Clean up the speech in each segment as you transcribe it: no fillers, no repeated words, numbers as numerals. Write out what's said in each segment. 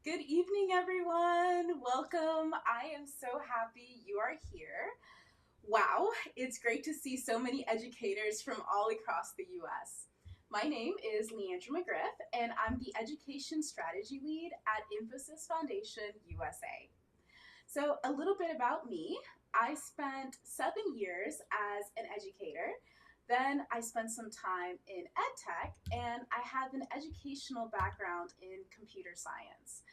Good evening, everyone. Welcome. I am so happy you are here. Wow, it's great to see so many educators from all across the US. My name is Leandra McGriff, and I'm the Education Strategy Lead at Infosys Foundation USA. So, a little bit about me. I spent 7 years as an educator. Then I spent some time in ed tech, and I have an educational background in computer science.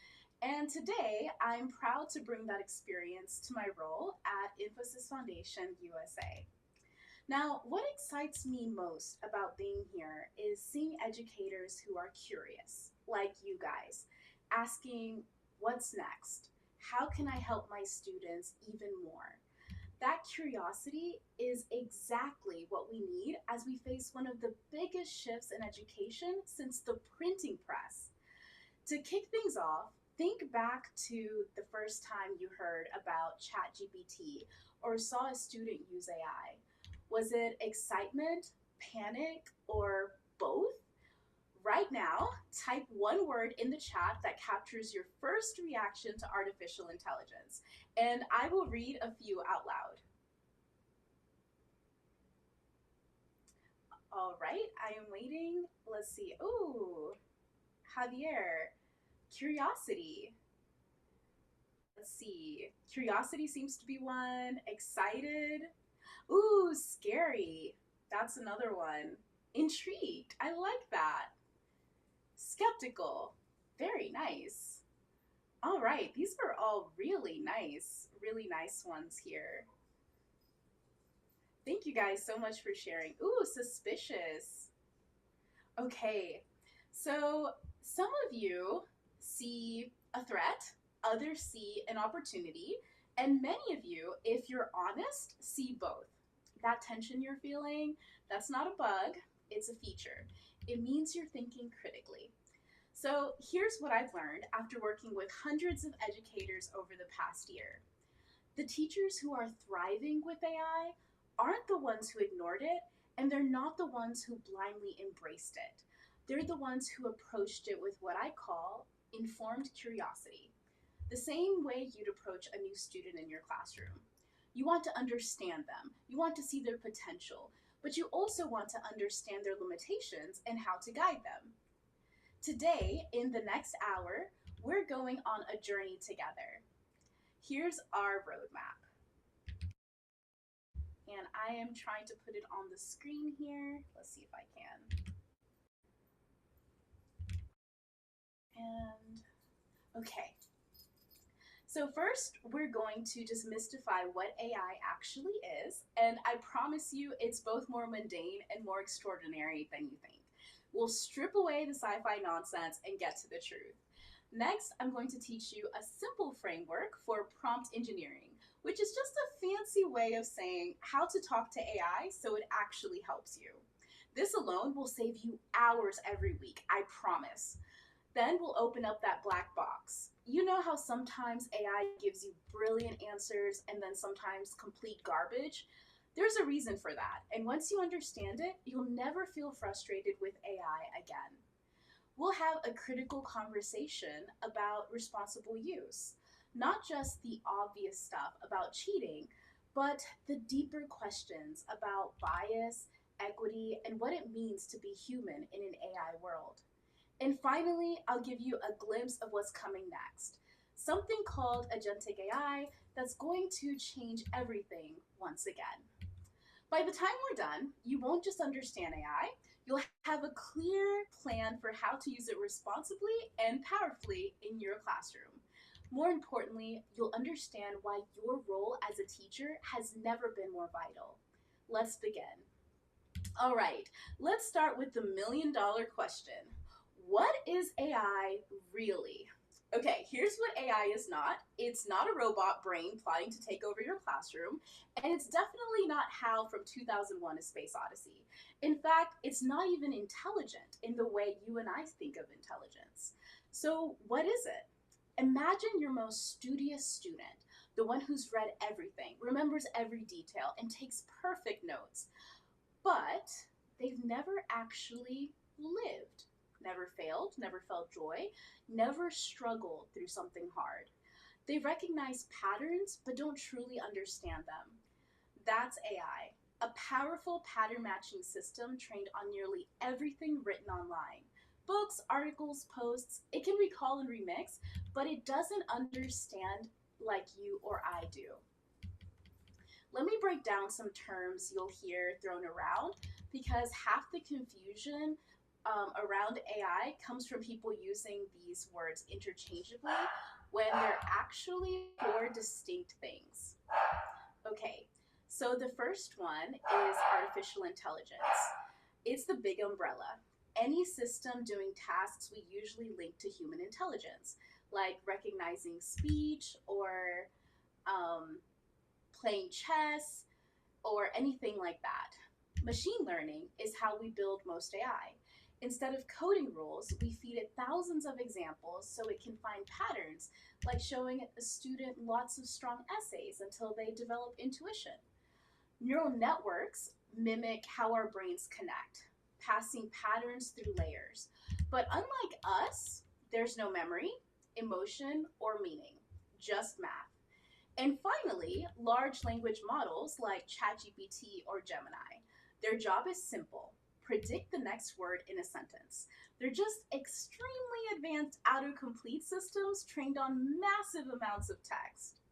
And today, I'm proud to bring that experience to my role at Infosys Foundation USA. Now, what excites me most about being here is seeing educators who are curious, like you guys, asking, what's next? How can I help my students even more? That curiosity is exactly what we need as we face one of the biggest shifts in education since the printing press. To kick things off, think back to the first time you heard about ChatGPT or saw a student use AI. Was it excitement, panic, or both? Right now, type one word in the chat that captures your first reaction to artificial intelligence, and I will read a few out loud. All right, I am waiting. Let's see. Ooh, Javier, curiosity. Let's see. Curiosity seems to be one. Excited. Ooh, scary. That's another one. Intrigued. I like that. Skeptical. Very nice. All right, these are all really nice ones here. Thank you guys so much for sharing. Ooh, suspicious. Okay, so some of you see a threat, others see an opportunity, and many of you, if you're honest, see both. That tension you're feeling, that's not a bug, it's a feature. It means you're thinking critically. So here's what I've learned after working with hundreds of educators over the past year. The teachers who are thriving with AI aren't the ones who ignored it, and they're not the ones who blindly embraced it. They're the ones who approached it with what I call informed curiosity. The same way you'd approach a new student in your classroom. You want to understand them, you want to see their potential, but you also want to understand their limitations and how to guide them. Today, in the next hour, we're going on a journey together. Here's our roadmap. And I am trying to put it on the screen here. Let's see if I can. And okay. So first, we're going to just mystify what AI actually is, and I promise you it's both more mundane and more extraordinary than you think. We'll strip away the sci-fi nonsense and get to the truth. Next, I'm going to teach you a simple framework for prompt engineering, which is just a fancy way of saying how to talk to AI so it actually helps you. This alone will save you hours every week, I promise. Then we'll open up that black box. You know how sometimes AI gives you brilliant answers and then sometimes complete garbage? There's a reason for that, and once you understand it, you'll never feel frustrated with AI again. We'll have a critical conversation about responsible use. Not just the obvious stuff about cheating, but the deeper questions about bias, equity, and what it means to be human in an AI world. And finally, I'll give you a glimpse of what's coming next. Something called agentic AI that's going to change everything once again. By the time we're done, you won't just understand AI, you'll have a clear plan for how to use it responsibly and powerfully in your classroom. More importantly, you'll understand why your role as a teacher has never been more vital. Let's begin. All right, let's start with the million-dollar question. What is AI really? Okay, here's what AI is not. It's not a robot brain plotting to take over your classroom, and it's definitely not Hal from 2001: A Space Odyssey. In fact, it's not even intelligent in the way you and I think of intelligence. So what is it? Imagine your most studious student, the one who's read everything, remembers every detail, and takes perfect notes, but they've never actually lived. Never never failed, never felt joy, never struggled through something hard. They recognize patterns but don't truly understand them. That's AI, a powerful pattern matching system trained on nearly everything written online. Books, articles, posts, it can recall and remix, but it doesn't understand like you or I do. Let me break down some terms you'll hear thrown around because half the confusion around AI comes from people using these words interchangeably when they're actually four distinct things. Okay, so the first one is artificial intelligence. It's the big umbrella. Any system doing tasks we usually link to human intelligence, like recognizing speech or playing chess or anything like that. Machine learning is how we build most AI. Instead of coding rules, we feed it thousands of examples so it can find patterns, like showing a student lots of strong essays until they develop intuition. Neural networks mimic how our brains connect, passing patterns through layers. But unlike us, there's no memory, emotion, or meaning, just math. And finally, large language models like ChatGPT or Gemini. Their job is simple: predict the next word in a sentence. They're just extremely advanced autocomplete systems trained on massive amounts of text.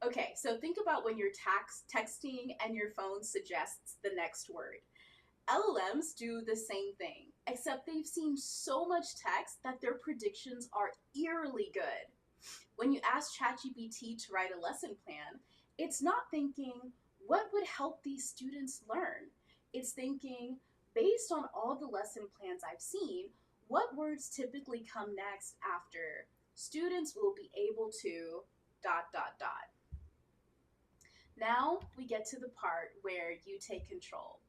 Okay, so think about when you're texting and your phone suggests the next word. LLMs do the same thing, except they've seen so much text that their predictions are eerily good. When you ask ChatGPT to write a lesson plan, it's not thinking, what would help these students learn? It's thinking, based on all the lesson plans I've seen, what words typically come next after students will be able to ... Now we get to the part where you take control.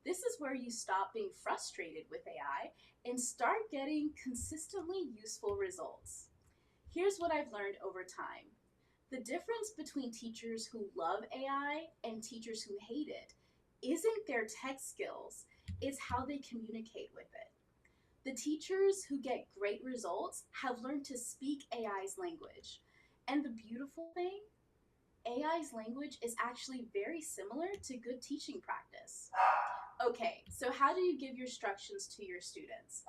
This is where you stop being frustrated with AI and start getting consistently useful results. Here's what I've learned over time. The difference between teachers who love AI and teachers who hate it isn't their tech skills, it's how they communicate with it. The teachers who get great results have learned to speak AI's language. And the beautiful thing, AI's language is actually very similar to good teaching practice. Okay, so how do you give your instructions to your students?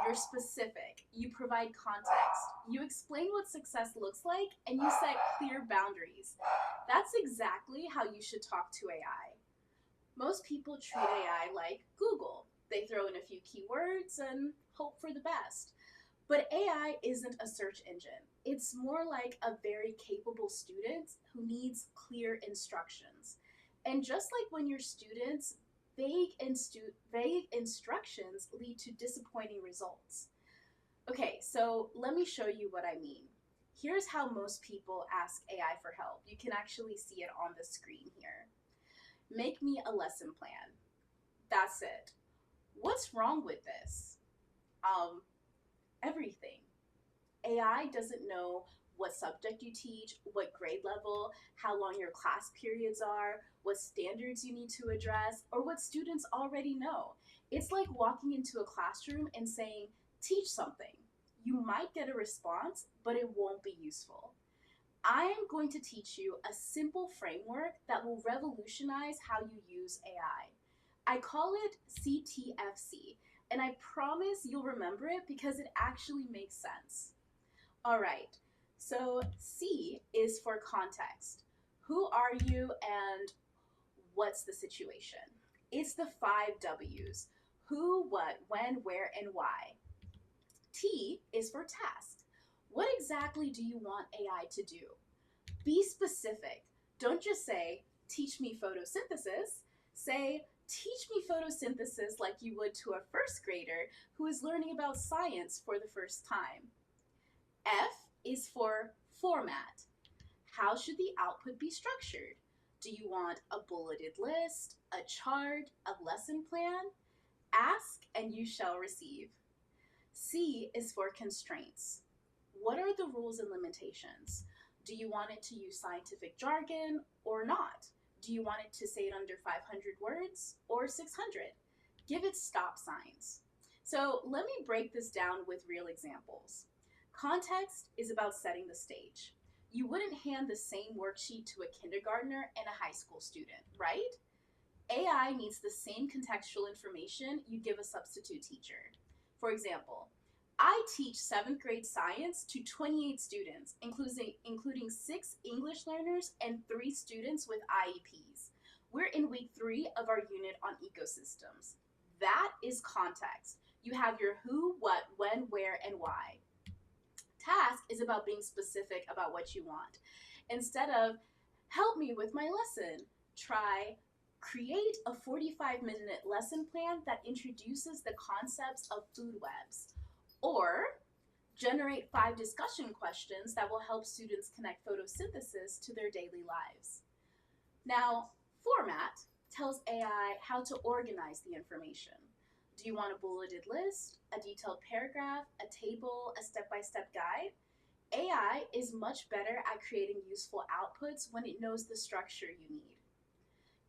You're specific, you provide context, you explain what success looks like, and you set clear boundaries. That's exactly how you should talk to AI. Most people treat AI like Google. They throw in a few keywords and hope for the best. But AI isn't a search engine. It's more like a very capable student who needs clear instructions. And just like when your students, vague instructions lead to disappointing results. Okay, so let me show you what I mean. Here's how most people ask AI for help. You can actually see it on the screen here. Make me a lesson plan. That's it. What's wrong with this? Everything. AI doesn't know what subject you teach, what grade level, how long your class periods are, what standards you need to address, or what students already know. It's like walking into a classroom and saying, teach something. You might get a response, but it won't be useful. I'm going to teach you a simple framework that will revolutionize how you use AI. I call it CTFC, and I promise you'll remember it because it actually makes sense. All right, so C is for context. Who are you and what's the situation? It's the 5 W's. Who, what, when, where, and why. T is for task. What exactly do you want AI to do? Be specific. Don't just say, teach me photosynthesis. Say, teach me photosynthesis like you would to a first grader who is learning about science for the first time. F is for format. How should the output be structured? Do you want a bulleted list, a chart, a lesson plan? Ask and you shall receive. C is for constraints. What are the rules and limitations? Do you want it to use scientific jargon or not? Do you want it to say it under 500 words or 600? Give it stop signs. So let me break this down with real examples. Context is about setting the stage. You wouldn't hand the same worksheet to a kindergartner and a high school student, right? AI needs the same contextual information you give a substitute teacher. For example, I teach 7th grade science to 28 students, including 6 English learners and 3 students with IEPs. We're in week 3 of our unit on ecosystems. That is context. You have your who, what, when, where, and why. Task is about being specific about what you want. Instead of, help me with my lesson, try, create a 45-minute lesson plan that introduces the concepts of food webs. Or generate 5 discussion questions that will help students connect photosynthesis to their daily lives. Now, format tells AI how to organize the information. Do you want a bulleted list, a detailed paragraph, a table, a step-by-step guide? AI is much better at creating useful outputs when it knows the structure you need.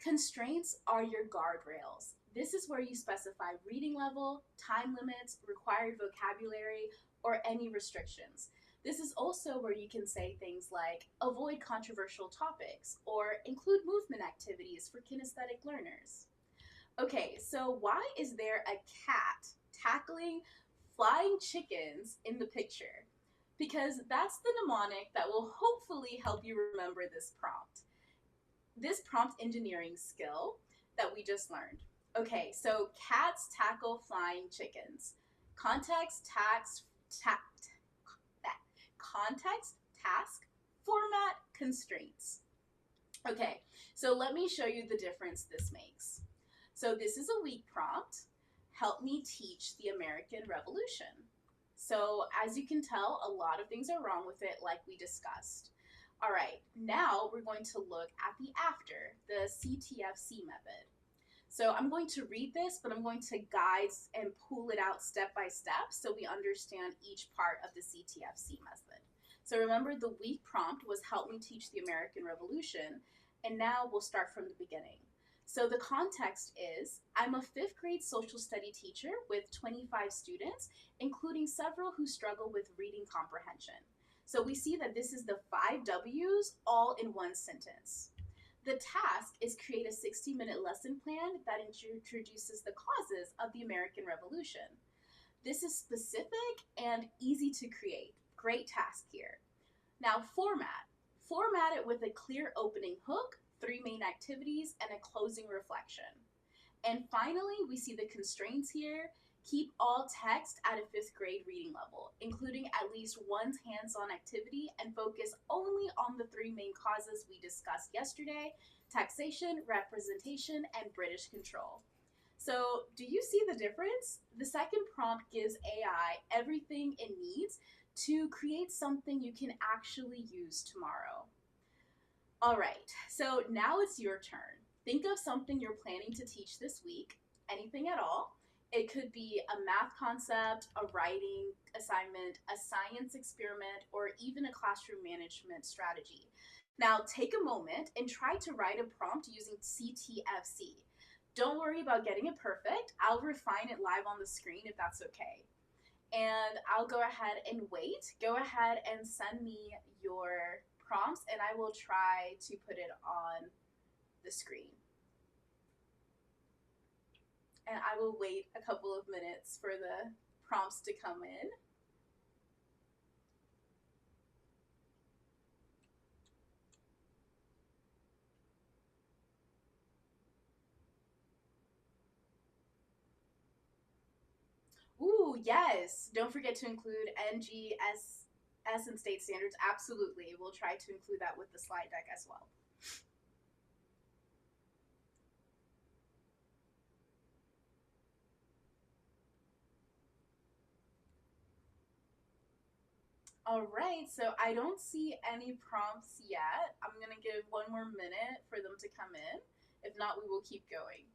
Constraints are your guardrails. This is where you specify reading level, time limits, required vocabulary, or any restrictions. This is also where you can say things like avoid controversial topics or include movement activities for kinesthetic learners. Okay, so why is there a cat tackling flying chickens in the picture? Because that's the mnemonic that will hopefully help you remember this prompt. This prompt engineering skill that we just learned. Okay, so cats tackle flying chickens. Context, context, task, format, constraints. Okay, so let me show you the difference this makes. So this is a weak prompt. Help me teach the American Revolution. So as you can tell, a lot of things are wrong with it, like we discussed. All right, now we're going to look at the after, the CTFC method. So I'm going to read this, but I'm going to guide and pull it out step by step so we understand each part of the CTFC method. So remember, the weak prompt was help me teach the American Revolution, and now we'll start from the beginning. So the context is, I'm a 5th grade social study teacher with 25 students, including several who struggle with reading comprehension. So we see that this is the 5 W's all in one sentence. The task is create a 60-minute lesson plan that introduces the causes of the American Revolution. This is specific and easy to create. Great task here. Now format. Format it with a clear opening hook, 3 main activities, and a closing reflection. And finally, we see the constraints here. Keep all text at a 5th grade reading level, including at least one hands-on activity, and focus only on the 3 main causes we discussed yesterday: taxation, representation, and British control. So do you see the difference? The second prompt gives AI everything it needs to create something you can actually use tomorrow. All right, so now it's your turn. Think of something you're planning to teach this week, anything at all. It could be a math concept, a writing assignment, a science experiment, or even a classroom management strategy. Now take a moment and try to write a prompt using CTFC. Don't worry about getting it perfect. I'll refine it live on the screen if that's okay. And I'll go ahead and wait. Go ahead and send me your prompts and I will try to put it on the screen. And I will wait a couple of minutes for the prompts to come in. Ooh, yes. Don't forget to include NGS and state standards. Absolutely. We'll try to include that with the slide deck as well. All right, so I don't see any prompts yet. I'm gonna give one more minute for them to come in. If not, we will keep going.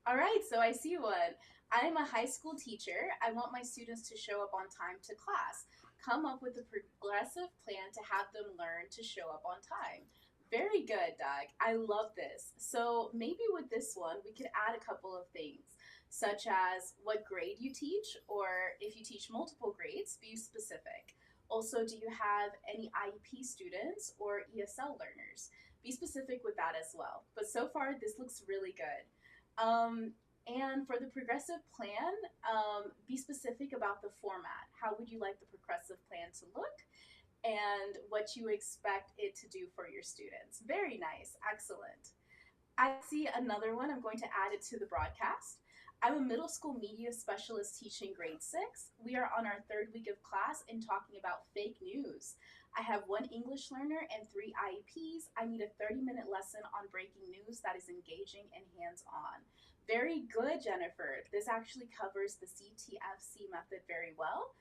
All right, so I see one. I am a high school teacher. I want my students to show up on time to class. Come up with a progressive plan to have them learn to show up on time. Very good, Doug. I love this. So maybe with this one, we could add a couple of things, such as what grade you teach, or if you teach multiple grades, be specific. Also, do you have any IEP students or ESL learners? Be specific with that as well. But so far, this looks really good. And for the progressive plan, be specific about the format. How would you like the progressive plan to look? And what you expect it to do for your students. Very nice, excellent. I see another one, I'm going to add it to the broadcast. I'm a middle school media specialist teaching grade 6. We are on our 3rd week of class and talking about fake news. I have 1 English learner and 3 IEPs. I need a 30-minute lesson on breaking news that is engaging and hands-on. Very good, Jennifer. This actually covers the CTFC method very well.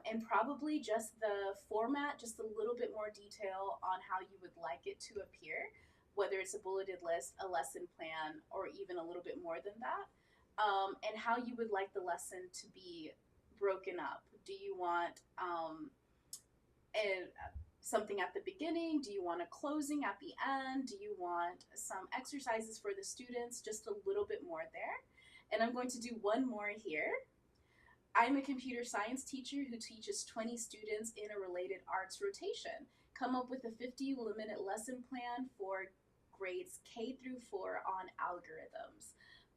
And probably just the format, just a little bit more detail on how you would like it to appear, whether it's a bulleted list, a lesson plan, or even a little bit more than that, and how you would like the lesson to be broken up. Do you want something at the beginning? Do you want a closing at the end? Do you want some exercises for the students? Just a little bit more there. And I'm going to do one more here. I'm a computer science teacher who teaches 20 students in a related arts rotation. Come up with a 50-minute lesson plan for grades K through 4 on algorithms.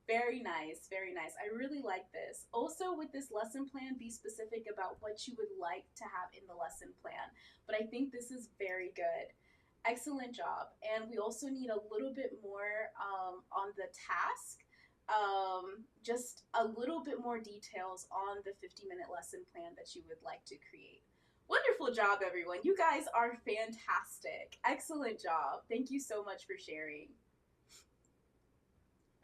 Very nice, very nice. I really like this. Also with this lesson plan, be specific about what you would like to have in the lesson plan. But I think this is very good. Excellent job. And we also need a little bit more on the task. Just a little bit more details on the 50-minute lesson plan that you would like to create. Wonderful job, everyone. You guys are fantastic. Excellent job. Thank you so much for sharing.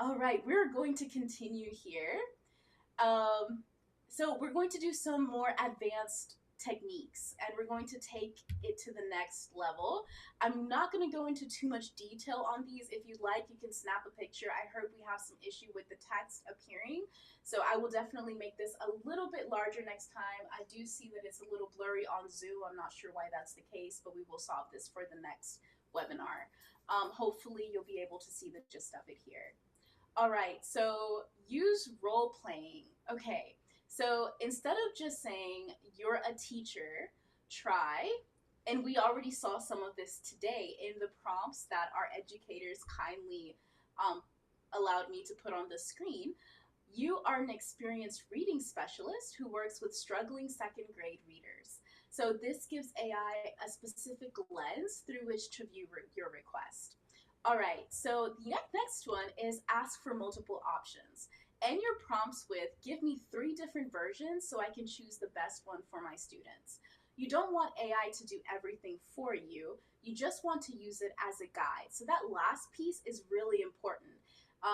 All right, we're going to continue here. So we're going to do some more advanced techniques, and we're going to take it to the next level. I'm not going to go into too much detail on these. If you'd like, you can snap a picture. I heard we have some issue with the text appearing, so I will definitely make this a little bit larger next time. I do see that it's a little blurry on Zoom. I'm not sure why that's the case, but we will solve this for the next webinar. Hopefully you'll be able to see the gist of it here. All right, so use role playing. Okay, so instead of just saying you're a teacher, try, and we already saw some of this today in the prompts that our educators kindly allowed me to put on the screen. You are an experienced reading specialist who works with struggling 2nd grade readers. So this gives AI a specific lens through which to view your request. All right, so the next one is ask for multiple options. End your prompts with, give me 3 different versions so I can choose the best one for my students. You don't want AI to do everything for you. You just want to use it as a guide. So that last piece is really important.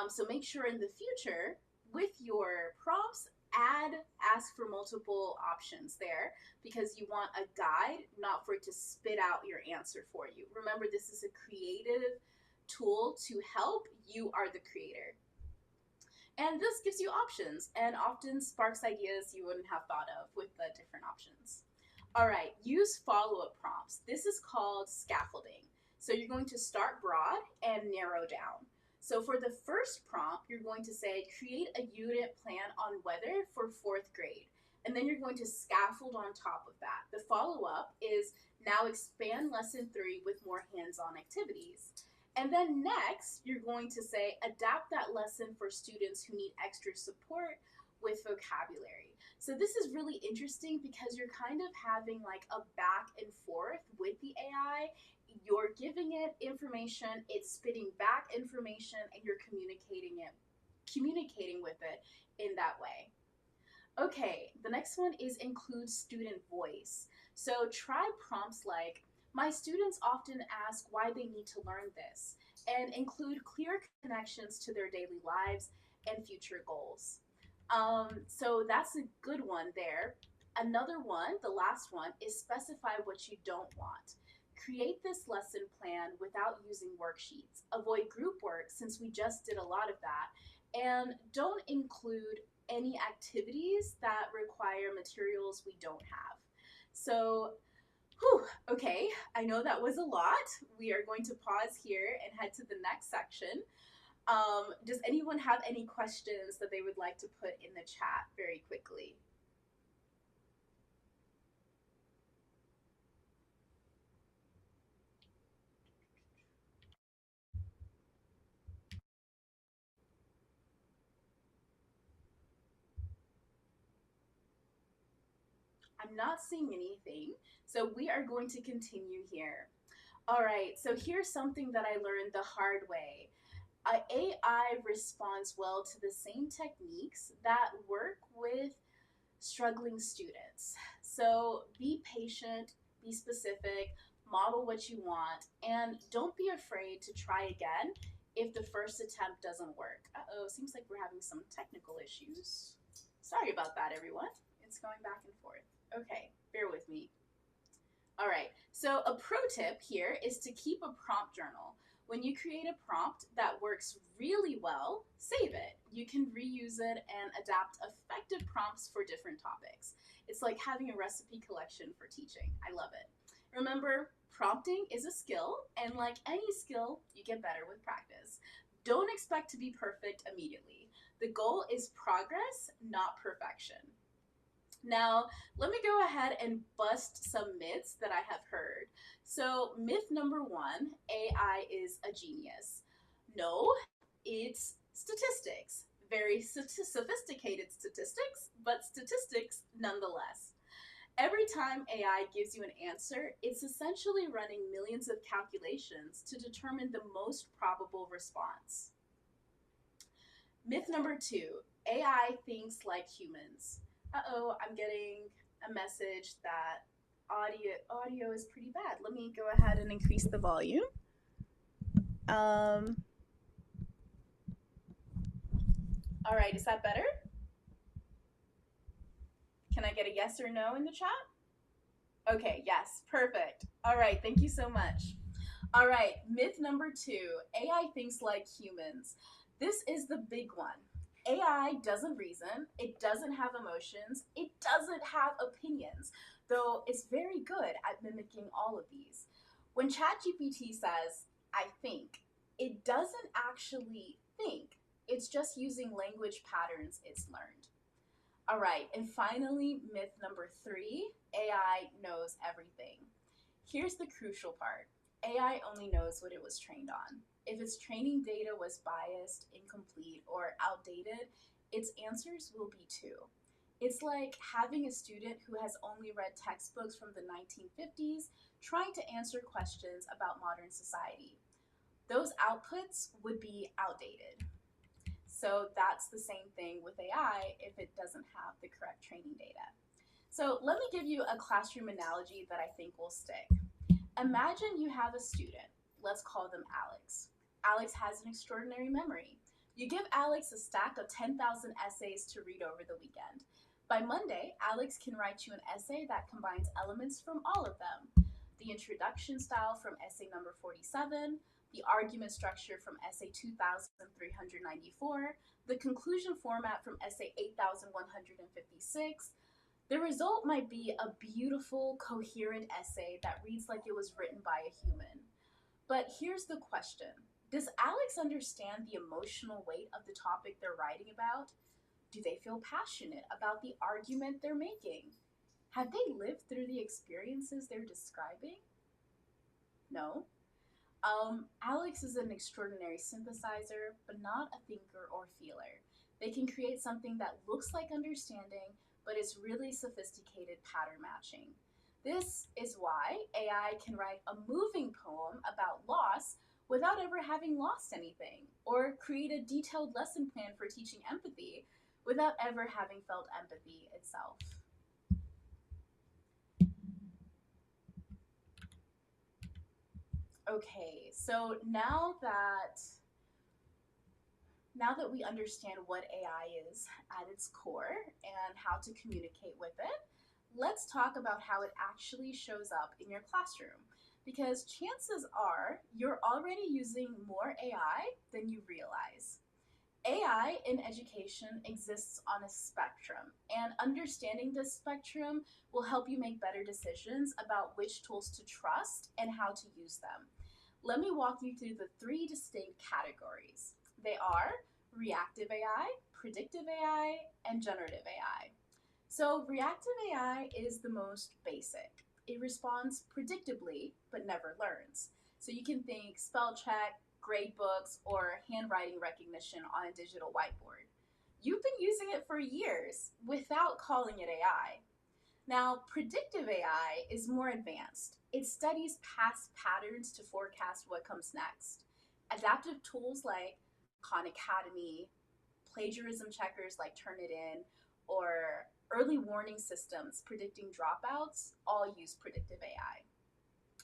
So make sure in the future, with your prompts, ask for multiple options there, because you want a guide, not for it to spit out your answer for you. Remember, this is a creative tool to help. You are the creator. And this gives you options and often sparks ideas you wouldn't have thought of with the different options. All right, use follow-up prompts. This is called scaffolding. So you're going to start broad and narrow down. So for the first prompt, you're going to say, create a unit plan on weather for 4th grade. And then you're going to scaffold on top of that. The follow-up is now expand lesson 3 with more hands-on activities. And then next, you're going to say, adapt that lesson for students who need extra support with vocabulary. So this is really interesting because you're kind of having like a back and forth with the AI. You're giving it information, it's spitting back information, and you're communicating with it in that way. Okay, the next one is include student voice. So try prompts like, my students often ask why they need to learn this, and include clear connections to their daily lives and future goals. So that's a good one there. Another one, the last one, is specify what you don't want. Create this lesson plan without using worksheets. Avoid group work, since we just did a lot of that, and don't include any activities that require materials we don't have. So, whew, okay, I know that was a lot. We are going to pause here and head to the next section. Does anyone have any questions that they would like to put in the chat very quickly? I'm not seeing anything, so we are going to continue here. All right, so here's something that I learned the hard way. AI responds well to the same techniques that work with struggling students. So be patient, be specific, model what you want, and don't be afraid to try again if the first attempt doesn't work. Uh-oh, seems like we're having some technical issues. Sorry about that, everyone. It's going back and forth. Okay, bear with me. All right, so a pro tip here is to keep a prompt journal. When you create a prompt that works really well, save it. You can reuse it and adapt effective prompts for different topics. It's like having a recipe collection for teaching. I love it. Remember, prompting is a skill, and like any skill, you get better with practice. Don't expect to be perfect immediately. The goal is progress, not perfection. Now, let me go ahead and bust some myths that I have heard. So, myth number one, AI is a genius. No, it's statistics. Very sophisticated statistics, but statistics nonetheless. Every time AI gives you an answer, it's essentially running millions of calculations to determine the most probable response. Myth number two, AI thinks like humans. Uh-oh, I'm getting a message that audio is pretty bad. Let me go ahead and increase the volume. Um, all right, is that better? Can I get a yes or no in the chat? Okay, yes, perfect. All right, thank you so much. All right, myth number two, AI thinks like humans. This is the big one. AI doesn't reason, it doesn't have emotions, it doesn't have opinions, though it's very good at mimicking all of these. When ChatGPT says, I think, it doesn't actually think, it's just using language patterns it's learned. All right, and finally, myth number three, AI knows everything. Here's the crucial part. AI only knows what it was trained on. If its training data was biased, incomplete, or outdated, its answers will be too. It's like having a student who has only read textbooks from the 1950s trying to answer questions about modern society. Those outputs would be outdated. So that's the same thing with AI if it doesn't have the correct training data. So let me give you a classroom analogy that I think will stick. Imagine you have a student. Let's call them Alex. Alex has an extraordinary memory. You give Alex a stack of 10,000 essays to read over the weekend. By Monday, Alex can write you an essay that combines elements from all of them. The introduction style from essay number 47, the argument structure from essay 2394, the conclusion format from essay 8156. The result might be a beautiful, coherent essay that reads like it was written by a human. But here's the question. Does Alex understand the emotional weight of the topic they're writing about? Do they feel passionate about the argument they're making? Have they lived through the experiences they're describing? No. Alex is an extraordinary synthesizer, but not a thinker or feeler. They can create something that looks like understanding, but is really sophisticated pattern matching. This is why AI can write a moving poem about loss without ever having lost anything, or create a detailed lesson plan for teaching empathy without ever having felt empathy itself. Okay, so now that we understand what AI is at its core and how to communicate with it, let's talk about how it actually shows up in your classroom. Because chances are you're already using more AI than you realize. AI in education exists on a spectrum, and understanding this spectrum will help you make better decisions about which tools to trust and how to use them. Let me walk you through the three distinct categories. They are reactive AI, predictive AI, and generative AI. So, reactive AI is the most basic. It responds predictably, but never learns. So, you can think spell check, grade books, or handwriting recognition on a digital whiteboard. You've been using it for years without calling it AI. Now, predictive AI is more advanced. It studies past patterns to forecast what comes next. Adaptive tools like Khan Academy, plagiarism checkers like Turnitin, or early warning systems predicting dropouts all use predictive AI.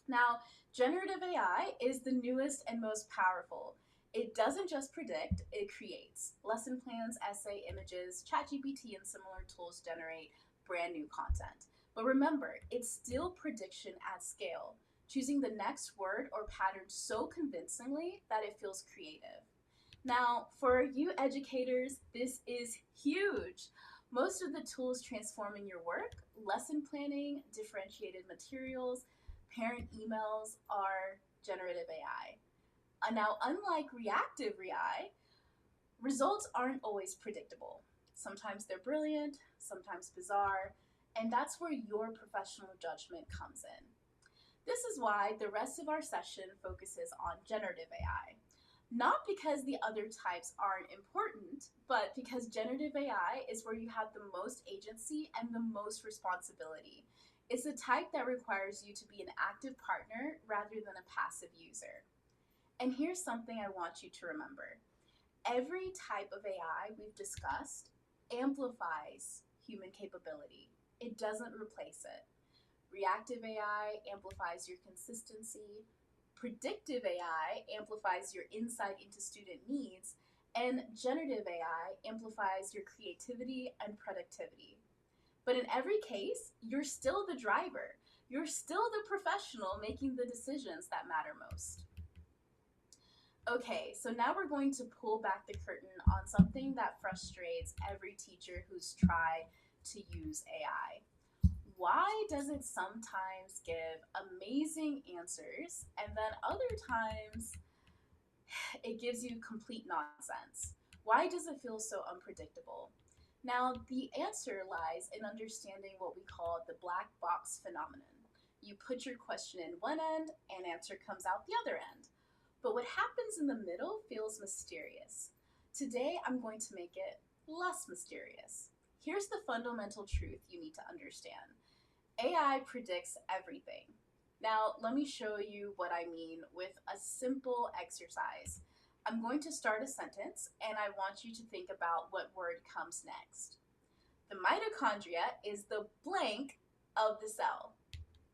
Now, generative AI is the newest and most powerful. It doesn't just predict, it creates. Lesson plans, essay images, ChatGPT, and similar tools generate brand new content. But remember, it's still prediction at scale, choosing the next word or pattern so convincingly that it feels creative. Now, for you educators, this is huge. Most of the tools transforming your work, lesson planning, differentiated materials, parent emails are generative AI. Now, unlike reactive AI, results aren't always predictable. Sometimes they're brilliant, sometimes bizarre, and that's where your professional judgment comes in. This is why the rest of our session focuses on generative AI. Not because the other types aren't important, but because generative AI is where you have the most agency and the most responsibility. It's a type that requires you to be an active partner rather than a passive user. And here's something I want you to remember. Every type of AI we've discussed amplifies human capability. It doesn't replace it. Reactive AI amplifies your consistency. Predictive AI amplifies your insight into student needs, and generative AI amplifies your creativity and productivity. But in every case, you're still the driver. You're still the professional making the decisions that matter most. Okay, so now we're going to pull back the curtain on something that frustrates every teacher who's tried to use AI. Why does it sometimes give amazing answers and then other times it gives you complete nonsense? Why does it feel so unpredictable? Now, the answer lies in understanding what we call the black box phenomenon. You put your question in one end and answer comes out the other end. But what happens in the middle feels mysterious. Today, I'm going to make it less mysterious. Here's the fundamental truth you need to understand. AI predicts everything. Now, let me show you what I mean with a simple exercise. I'm going to start a sentence and I want you to think about what word comes next. The mitochondria is the blank of the cell.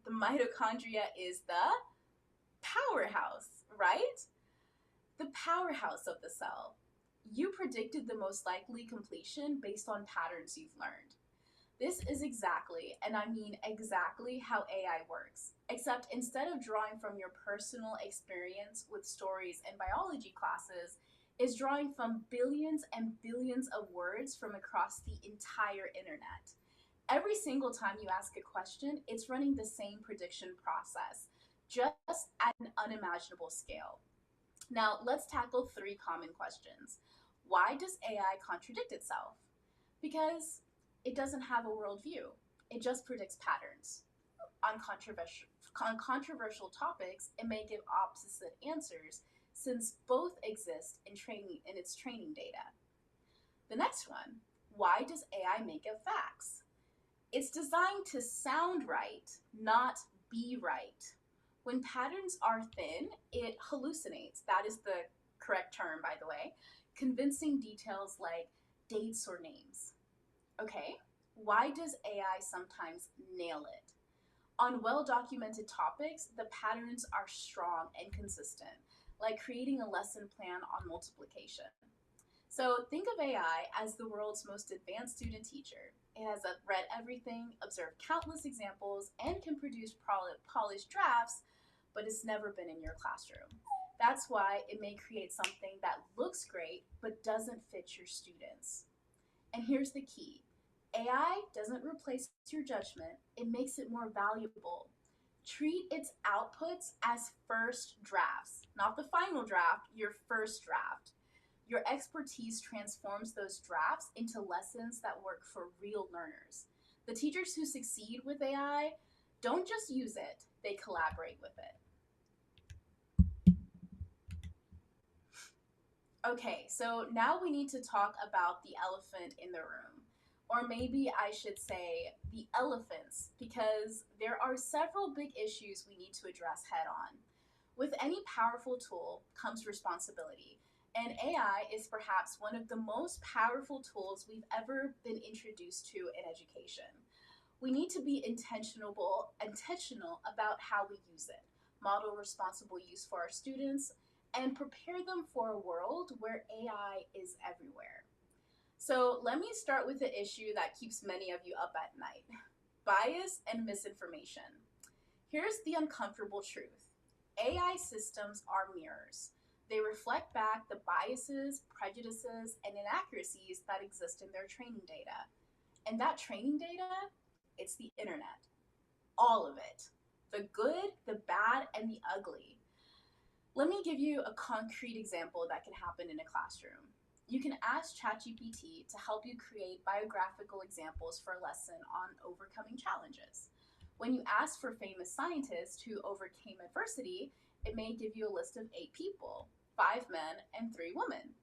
The mitochondria is the powerhouse, right? The powerhouse of the cell. You predicted the most likely completion based on patterns you've learned. This is exactly, and I mean exactly, how AI works, except instead of drawing from your personal experience with stories in biology classes, is drawing from billions and billions of words from across the entire internet. Every single time you ask a question, it's running the same prediction process, just at an unimaginable scale. Now, let's tackle three common questions. Why does AI contradict itself? Because it doesn't have a worldview. It just predicts patterns. On controversial topics, it may give opposite answers since both exist in its training data. The next one, why does AI make up facts? It's designed to sound right, not be right. When patterns are thin, it hallucinates. That is the correct term, by the way. Convincing details like dates or names. Okay, why does AI sometimes nail it? On well-documented topics, the patterns are strong and consistent, like creating a lesson plan on multiplication. So think of AI as the world's most advanced student teacher. It has read everything, observed countless examples, and can produce polished drafts, but it's never been in your classroom. That's why it may create something that looks great but doesn't fit your students. And here's the key: AI doesn't replace your judgment, it makes it more valuable. Treat its outputs as first drafts, not the final draft, your first draft. Your expertise transforms those drafts into lessons that work for real learners. The teachers who succeed with AI don't just use it, they collaborate with it. Okay, so now we need to talk about the elephant in the room. Or maybe I should say the elephants, because there are several big issues we need to address head on. With any powerful tool comes responsibility, and AI is perhaps one of the most powerful tools we've ever been introduced to in education. We need to be intentional about how we use it, model responsible use for our students, and prepare them for a world where AI is everywhere. So let me start with the issue that keeps many of you up at night: bias and misinformation. Here's the uncomfortable truth: AI systems are mirrors. They reflect back the biases, prejudices, and inaccuracies that exist in their training data. And that training data, it's the internet. All of it. The good, the bad, and the ugly. Let me give you a concrete example that can happen in a classroom. You can ask ChatGPT to help you create biographical examples for a lesson on overcoming challenges. When you ask for famous scientists who overcame adversity, it may give you a list of 8 people, 5 men and 3 women.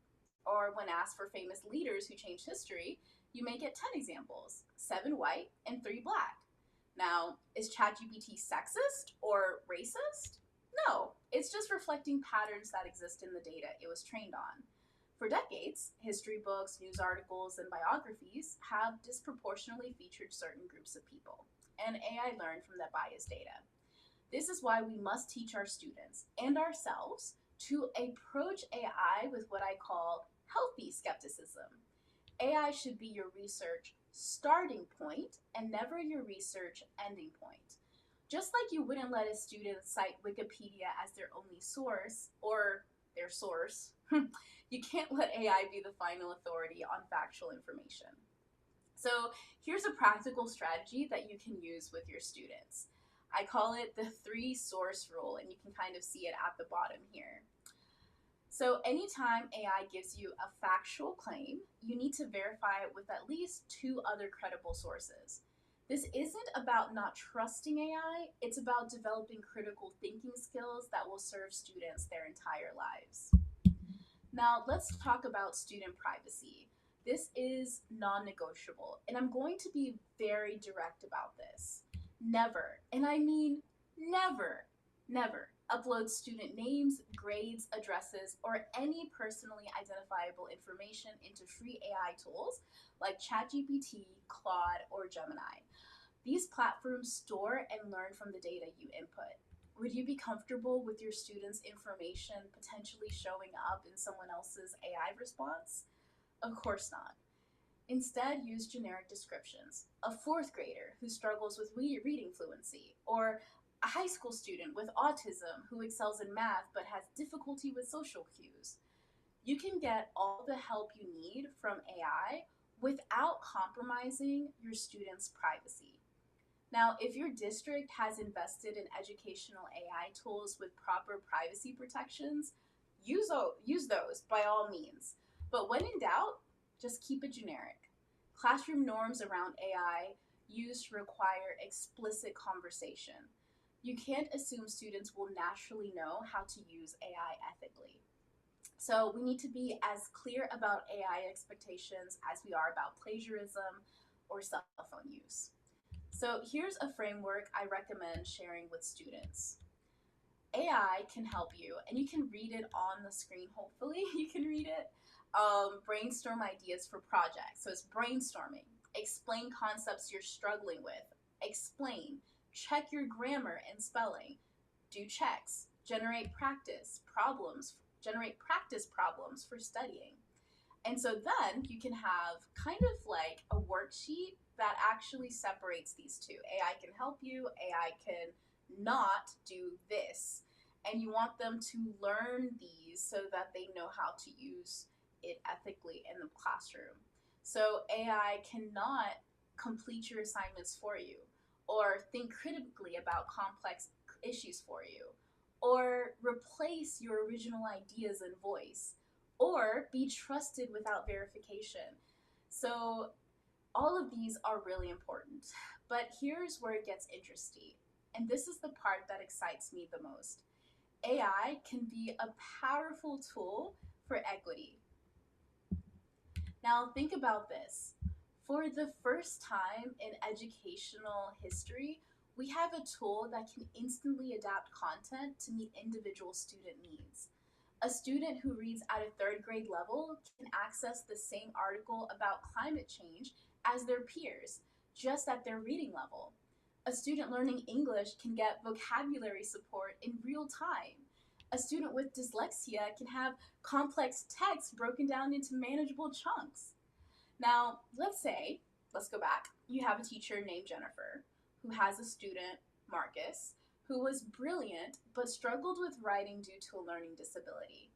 Or when asked for famous leaders who changed history, you may get 10 examples, 7 white and 3 black. Now, is ChatGPT sexist or racist? No, it's just reflecting patterns that exist in the data it was trained on. For decades, history books, news articles, and biographies have disproportionately featured certain groups of people, and AI learned from that biased data. This is why we must teach our students and ourselves to approach AI with what I call healthy skepticism. AI should be your research starting point and never your research ending point. Just like you wouldn't let a student cite Wikipedia as their only source or their source, you can't let AI be the final authority on factual information. So here's a practical strategy that you can use with your students. I call it the 3 source rule, and you can kind of see it at the bottom here. So anytime AI gives you a factual claim, you need to verify it with at least 2 other credible sources. This isn't about not trusting AI, it's about developing critical thinking skills that will serve students their entire lives. Now, let's talk about student privacy. This is non-negotiable, and I'm going to be very direct about this. Never, and I mean never upload student names, grades, addresses, or any personally identifiable information into free AI tools like ChatGPT, Claude, or Gemini. These platforms store and learn from the data you input. Would you be comfortable with your students' information potentially showing up in someone else's AI response? Of course not. Instead, use generic descriptions. A 4th grader who struggles with reading fluency, or a high school student with autism who excels in math but has difficulty with social cues. You can get all the help you need from AI without compromising your students' privacy. Now, if your district has invested in educational AI tools with proper privacy protections, use those by all means. But when in doubt, just keep it generic. Classroom norms around AI used require explicit conversation. You can't assume students will naturally know how to use AI ethically. So we need to be as clear about AI expectations as we are about plagiarism or cell phone use. So here's a framework I recommend sharing with students. AI can help you, and you can read it on the screen, hopefully. You can read it. Brainstorm ideas for projects. So it's brainstorming. Explain concepts you're struggling with. Explain. Check your grammar and spelling. Do checks. Generate practice problems for studying. And so then you can have kind of like a worksheet that actually separates these two. AI can help you, AI can not do this. and you want them to learn these so that they know how to use it ethically in the classroom. So AI cannot complete your assignments for you, or think critically about complex issues for you, or replace your original ideas and voice, or be trusted without verification. So all of these are really important. But here's where it gets interesting. And this is the part that excites me the most. AI can be a powerful tool for equity. Now, think about this. For the first time in educational history, we have a tool that can instantly adapt content to meet individual student needs. A student who reads at a third grade level can access the same article about climate change as their peers, just at their reading level. A student learning English can get vocabulary support in real time. A student with dyslexia can have complex text broken down into manageable chunks. Now, let's go back. You have a teacher named Jennifer who has a student, Marcus, who was brilliant but struggled with writing due to a learning disability.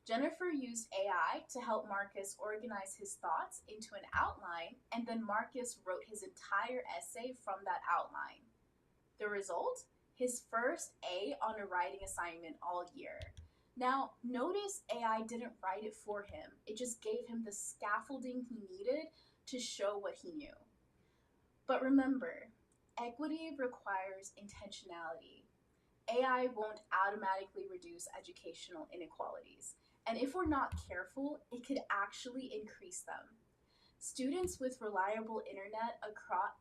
Jennifer used AI to help Marcus organize his thoughts into an outline, and then Marcus wrote his entire essay from that outline. The result? His first A on a writing assignment all year. Now, notice AI didn't write it for him, it just gave him the scaffolding he needed to show what he knew. But remember, equity requires intentionality. AI won't automatically reduce educational inequalities, and if we're not careful, it could actually increase them. Students with reliable internet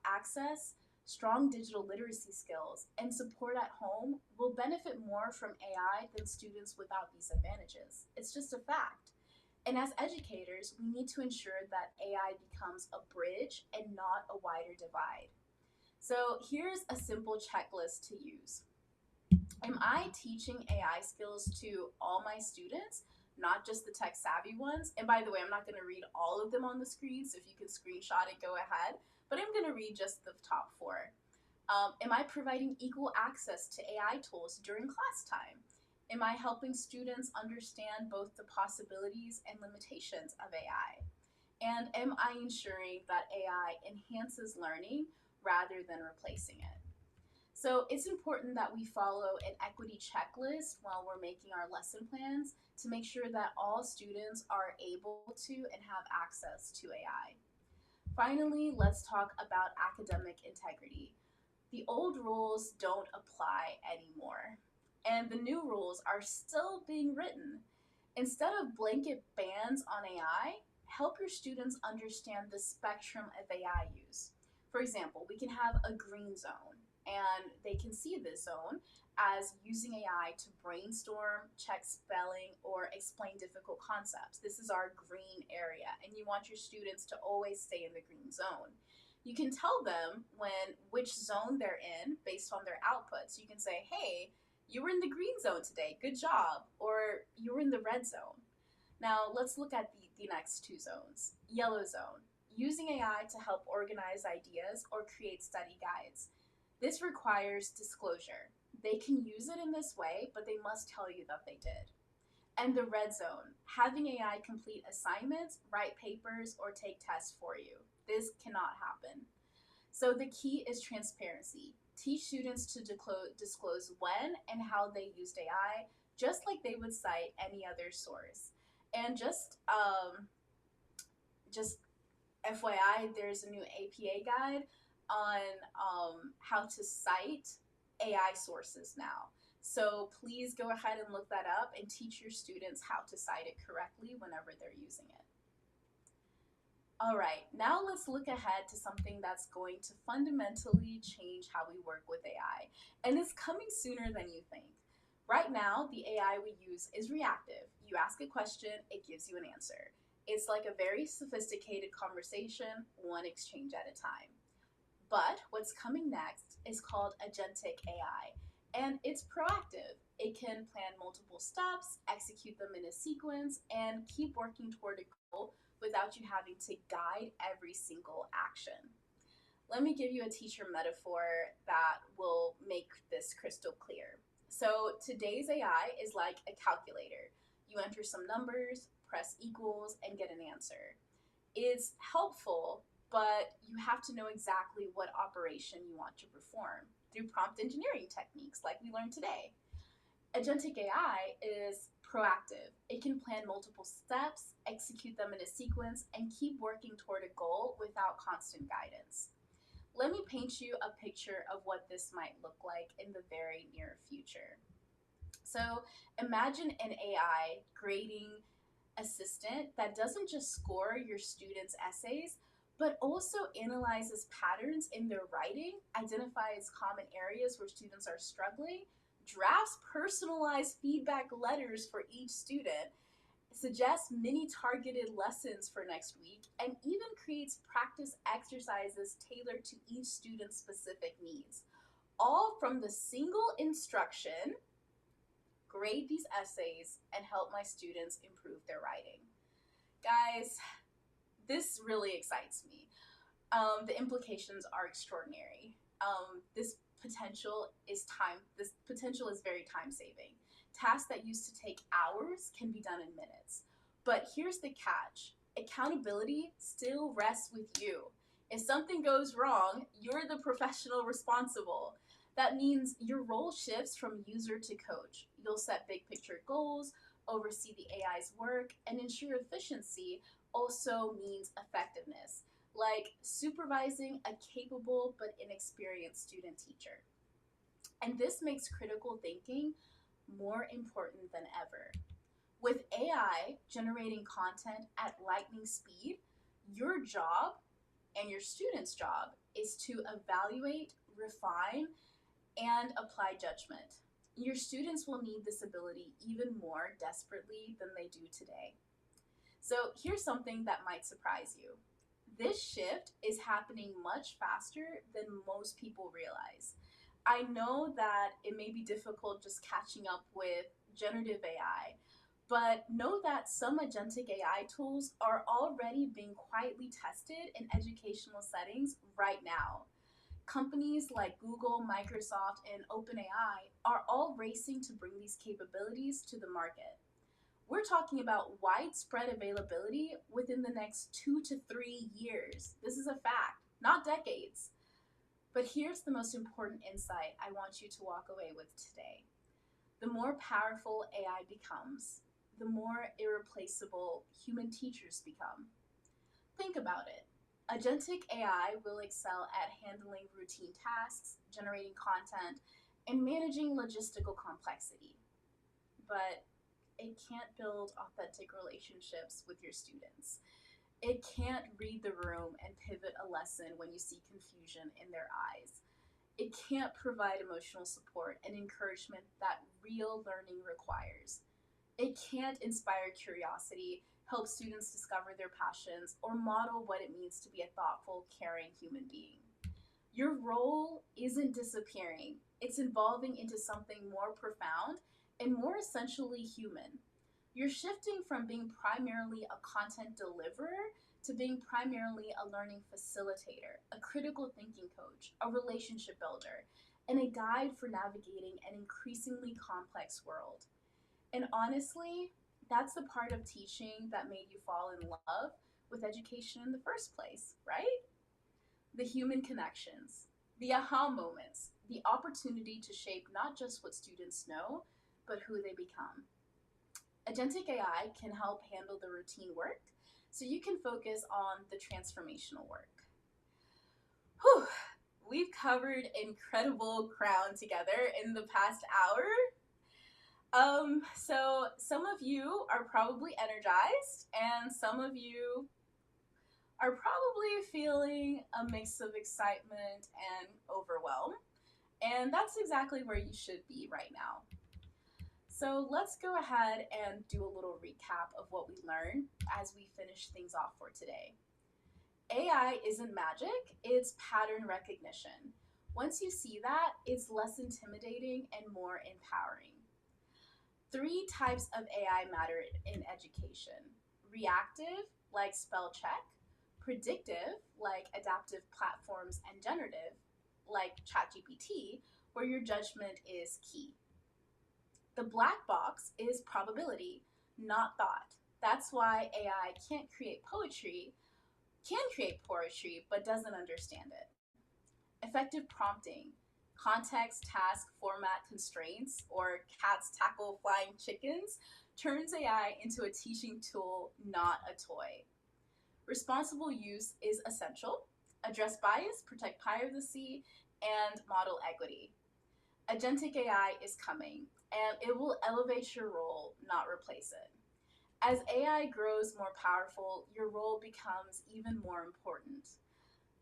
access, strong digital literacy skills, and support at home will benefit more from AI than students without these advantages. It's just a fact. And as educators, we need to ensure that AI becomes a bridge and not a wider divide. So here's a simple checklist to use. Am I teaching AI skills to all my students, not just the tech savvy ones? And by the way, I'm not going to read all of them on the screen, so if you can screenshot it, go ahead. But I'm going to read just the top four. Am I providing equal access to AI tools during class time? Am I helping students understand both the possibilities and limitations of AI? And am I ensuring that AI enhances learning rather than replacing it? So it's important that we follow an equity checklist while we're making our lesson plans to make sure that all students are able to and have access to AI. Finally, let's talk about academic integrity. The old rules don't apply anymore, and the new rules are still being written. Instead of blanket bans on AI, help your students understand the spectrum of AI use. For example, we can have a green zone, and they can see this zone as using AI to brainstorm, check spelling, or explain difficult concepts. This is our green area, and you want your students to always stay in the green zone. You can tell them which zone they're in based on their outputs. You can say, hey, you were in the green zone today, good job, or you were in the red zone. Now let's look at the next two zones. Yellow zone, using AI to help organize ideas or create study guides. This requires disclosure. They can use it in this way, but they must tell you that they did. And the red zone, having AI complete assignments, write papers, or take tests for you. This cannot happen. So the key is transparency. Teach students to disclose when and how they used AI, just like they would cite any other source. And just FYI, there's a new APA guide on how to cite AI sources now. So please go ahead and look that up and teach your students how to cite it correctly whenever they're using it. All right, now let's look ahead to something that's going to fundamentally change how we work with AI, and it's coming sooner than you think. Right now, the AI we use is reactive. You ask a question, it gives you an answer. It's like a very sophisticated conversation, one exchange at a time. But what's coming next is called agentic AI, and it's proactive. It can plan multiple steps, execute them in a sequence, and keep working toward a goal without you having to guide every single action. Let me give you a teacher metaphor that will make this crystal clear. So today's AI is like a calculator. You enter some numbers, press equals, and get an answer. It's helpful, but you have to know exactly what operation you want to perform through prompt engineering techniques like we learned today. Agentic AI is proactive. It can plan multiple steps, execute them in a sequence, and keep working toward a goal without constant guidance. Let me paint you a picture of what this might look like in the very near future. So imagine an AI grading assistant that doesn't just score your students' essays, but also analyzes patterns in their writing, identifies common areas where students are struggling, drafts personalized feedback letters for each student, suggests mini targeted lessons for next week, and even creates practice exercises tailored to each student's specific needs. All from the single instruction: grade these essays and help my students improve their writing. Guys, this really excites me. The implications are extraordinary. This potential is very time saving. Tasks that used to take hours can be done in minutes. But here's the catch: accountability still rests with you. If something goes wrong, you're the professional responsible. That means your role shifts from user to coach. You'll set big picture goals, oversee the AI's work, and ensure efficiency also means effectiveness, like supervising a capable but inexperienced student teacher. And this makes critical thinking more important than ever. With AI generating content at lightning speed, your job and your student's job is to evaluate, refine, and apply judgment. Your students will need this ability even more desperately than they do today. So here's something that might surprise you. This shift is happening much faster than most people realize. I know that it may be difficult just catching up with generative AI, but know that some agentic AI tools are already being quietly tested in educational settings right now. Companies like Google, Microsoft, and OpenAI are all racing to bring these capabilities to the market. We're talking about widespread availability within the next 2 to 3 years. This is a fact, not decades. But here's the most important insight I want you to walk away with today. The more powerful AI becomes, the more irreplaceable human teachers become. Think about it. Agentic AI will excel at handling routine tasks, generating content, and managing logistical complexity. But it can't build authentic relationships with your students. It can't read the room and pivot a lesson when you see confusion in their eyes. It can't provide emotional support and encouragement that real learning requires. It can't inspire curiosity, help students discover their passions, or model what it means to be a thoughtful, caring human being. Your role isn't disappearing, it's evolving into something more profound and more essentially human. You're shifting from being primarily a content deliverer to being primarily a learning facilitator, a critical thinking coach, a relationship builder, and a guide for navigating an increasingly complex world. And honestly, that's the part of teaching that made you fall in love with education in the first place, right? The human connections, the aha moments, the opportunity to shape not just what students know, but who they become. Agentic AI can help handle the routine work so you can focus on the transformational work. Whew, we've covered incredible ground together in the past hour. So some of you are probably energized, and some of you are probably feeling a mix of excitement and overwhelm. And that's exactly where you should be right now. So let's go ahead and do a little recap of what we learned as we finish things off for today. AI isn't magic, it's pattern recognition. Once you see that, it's less intimidating and more empowering. 3 types of AI matter in education: reactive, like spell check; predictive, like adaptive platforms; and generative, like ChatGPT, where your judgment is key. The black box is probability, not thought. That's why AI can create poetry, but doesn't understand it. Effective prompting, context, task, format, constraints, or cats tackle flying chickens, turns AI into a teaching tool, not a toy. Responsible use is essential. Address bias, protect privacy, and model equity. Agentic AI is coming, and it will elevate your role, not replace it. As AI grows more powerful, your role becomes even more important.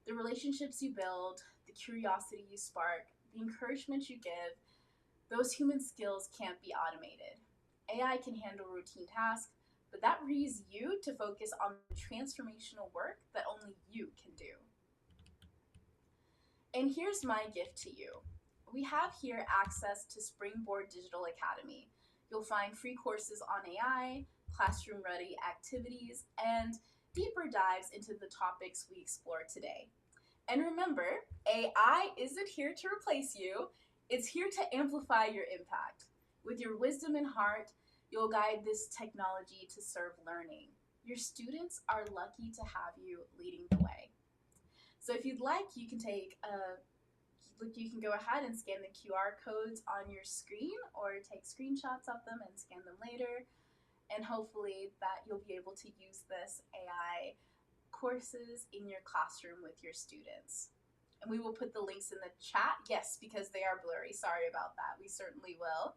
The relationships you build, the curiosity you spark, the encouragement you give, those human skills can't be automated. AI can handle routine tasks, but that frees you to focus on the transformational work that only you can do. And here's my gift to you. We have here access to Springboard Digital Academy. You'll find free courses on AI, classroom ready activities, and deeper dives into the topics we explore today. And remember, AI isn't here to replace you, it's here to amplify your impact. With your wisdom and heart, you'll guide this technology to serve learning. Your students are lucky to have you leading the way. So if you'd like, you can go ahead and scan the QR codes on your screen or take screenshots of them and scan them later. And hopefully that you'll be able to use this AI courses in your classroom with your students. And we will put the links in the chat. Yes, because they are blurry. Sorry about that. We certainly will.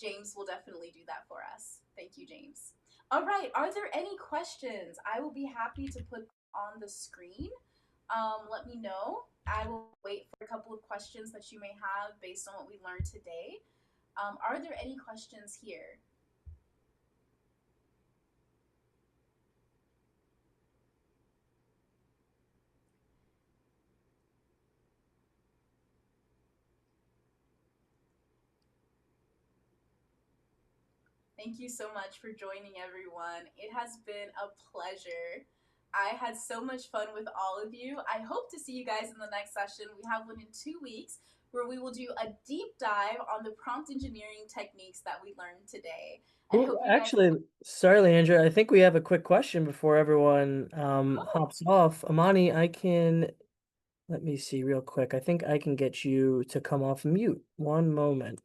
James will definitely do that for us. Thank you, James. All right. Are there any questions? I will be happy to put on the screen. Let me know. I will wait for a couple of questions that you may have based on what we learned today. Are there any questions here? Thank you so much for joining, everyone. It has been a pleasure. I had so much fun with all of you. I hope to see you guys in the next session. We have one in 2 weeks where we will do a deep dive on the prompt engineering techniques that we learned today. And hope you guys. Actually, sorry, Leandra, I think we have a quick question before everyone hops off. Amani, let me see real quick. I think I can get you to come off mute. One moment.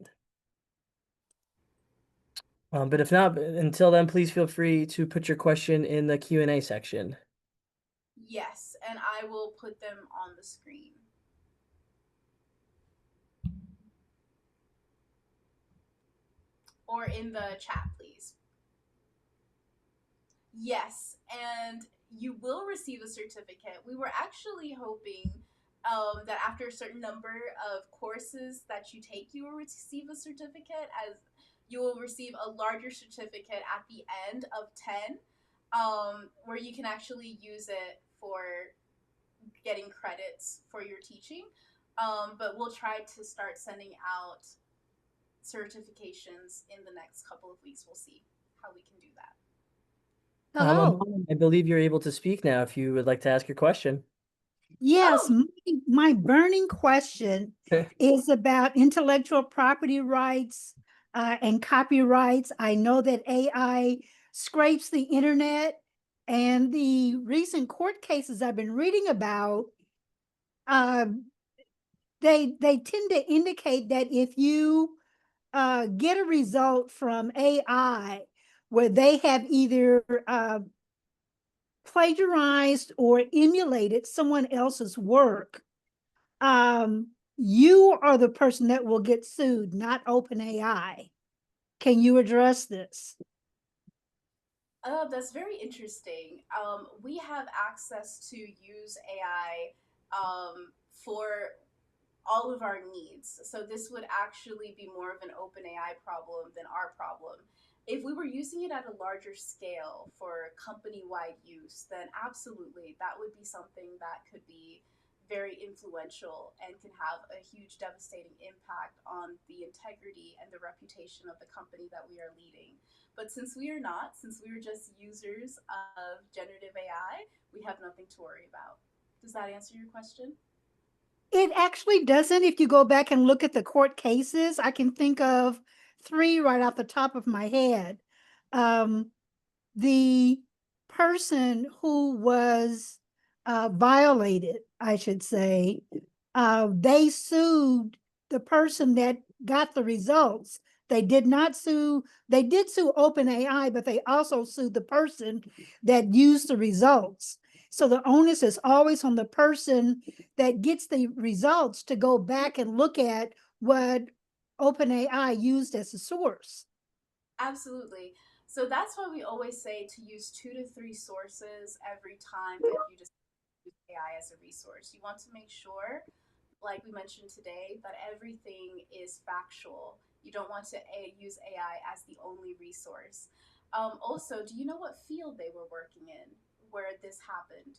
But if not, until then, please feel free to put your question in the Q&A section. Yes, and I will put them on the screen. Or in the chat, please. Yes, and you will receive a certificate. We were actually hoping that after a certain number of courses that you take, you will receive a certificate, as you will receive a larger certificate at the end of 10, where you can actually use it for getting credits for your teaching. But we'll try to start sending out certifications in the next couple of weeks. We'll see how we can do that. Hello. Amani, I believe you're able to speak now if you would like to ask your question. Yes, Oh. my burning question is about intellectual property rights and copyrights. I know that AI scrapes the internet, and the recent court cases I've been reading about, they tend to indicate that if you get a result from AI where they have either plagiarized or emulated someone else's work, you are the person that will get sued, not OpenAI. Can you address this? Oh, that's very interesting. We have access to use AI for all of our needs. So this would actually be more of an open AI problem than our problem. If we were using it at a larger scale for company-wide use, then absolutely that would be something that could be very influential and can have a huge devastating impact on the integrity and the reputation of the company that we are leading. But since we are not, since we are just users of generative AI, we have nothing to worry about. Does that answer your question? It actually doesn't. If you go back and look at the court cases, I can think of three right off the top of my head. The person who was violated, I should say, they sued the person that got the results. They did not sue, they did sue OpenAI, but they also sued the person that used the results. So the onus is always on the person that gets the results to go back and look at what OpenAI used as a source. Absolutely. So that's why we always say to use 2 to 3 sources every time that you just use AI as a resource. You want to make sure, like we mentioned today, that everything is factual. You don't want to use AI as the only resource. Also, do you know what field they were working in where this happened?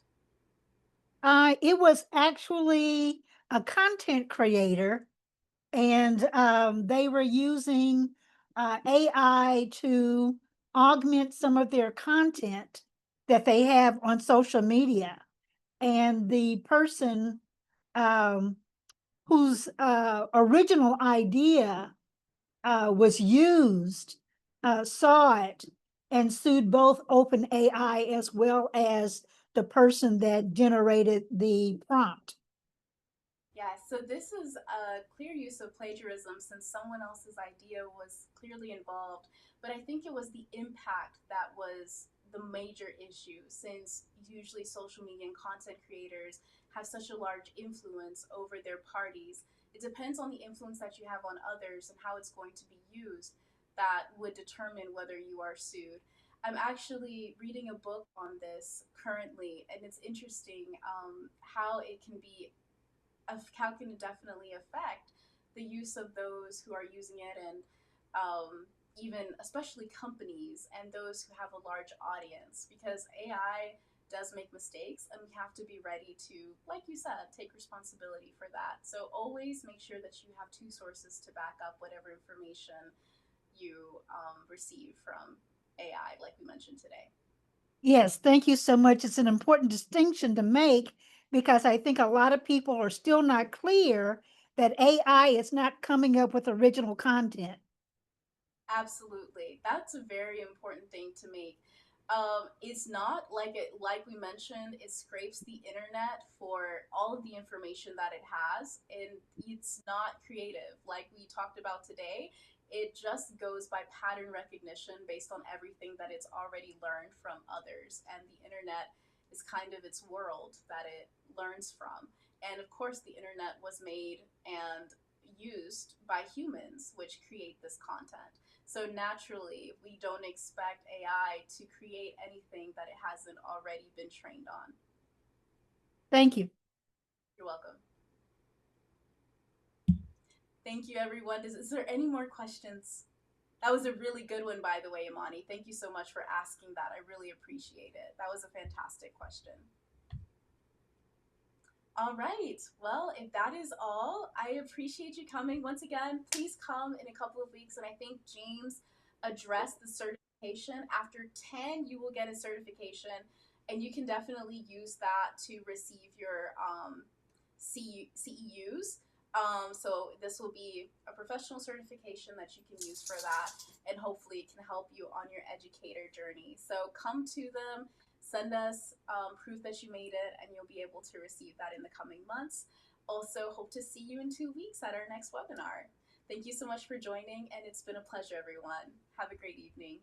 It was actually a content creator, and they were using AI to augment some of their content that they have on social media. And the person um, whose original idea was used saw it and sued both OpenAI as well as the person that generated the prompt. Yeah, so this is a clear use of plagiarism since someone else's idea was clearly involved, but I think it was the impact that was the major issue since usually social media and content creators have such a large influence over their parties. It depends on the influence that you have on others and how it's going to be used that would determine whether you are sued. I'm actually reading a book on this currently, and it's interesting how it can be how can it definitely affect the use of those who are using it and even especially companies and those who have a large audience because AI does make mistakes and we have to be ready to, like you said, take responsibility for that. So always make sure that you have 2 sources to back up whatever information you receive from AI, like we mentioned today. Yes, thank you so much. It's an important distinction to make because I think a lot of people are still not clear that AI is not coming up with original content. Absolutely. That's a very important thing to make. It's not like we mentioned, it scrapes the internet for all of the information that it has, and it's not creative. Like we talked about today, it just goes by pattern recognition based on everything that it's already learned from others, and the internet is kind of its world that it learns from. And of course, the internet was made and used by humans, which create this content. So naturally, we don't expect AI to create anything that it hasn't already been trained on. Thank you. You're welcome. Thank you, everyone. Is there any more questions? That was a really good one, by the way, Imani. Thank you so much for asking that. I really appreciate it. That was a fantastic question. All right. Well, if that is all, I appreciate you coming. Once again, please come in a couple of weeks. And I think James addressed the certification. After 10, you will get a certification, and you can definitely use that to receive your CEUs. So this will be a professional certification that you can use for that, and hopefully it can help you on your educator journey. So come to them, send us proof that you made it, and you'll be able to receive that in the coming months. Also, hope to see you in 2 weeks at our next webinar. Thank you so much for joining, and it's been a pleasure, everyone. Have a great evening.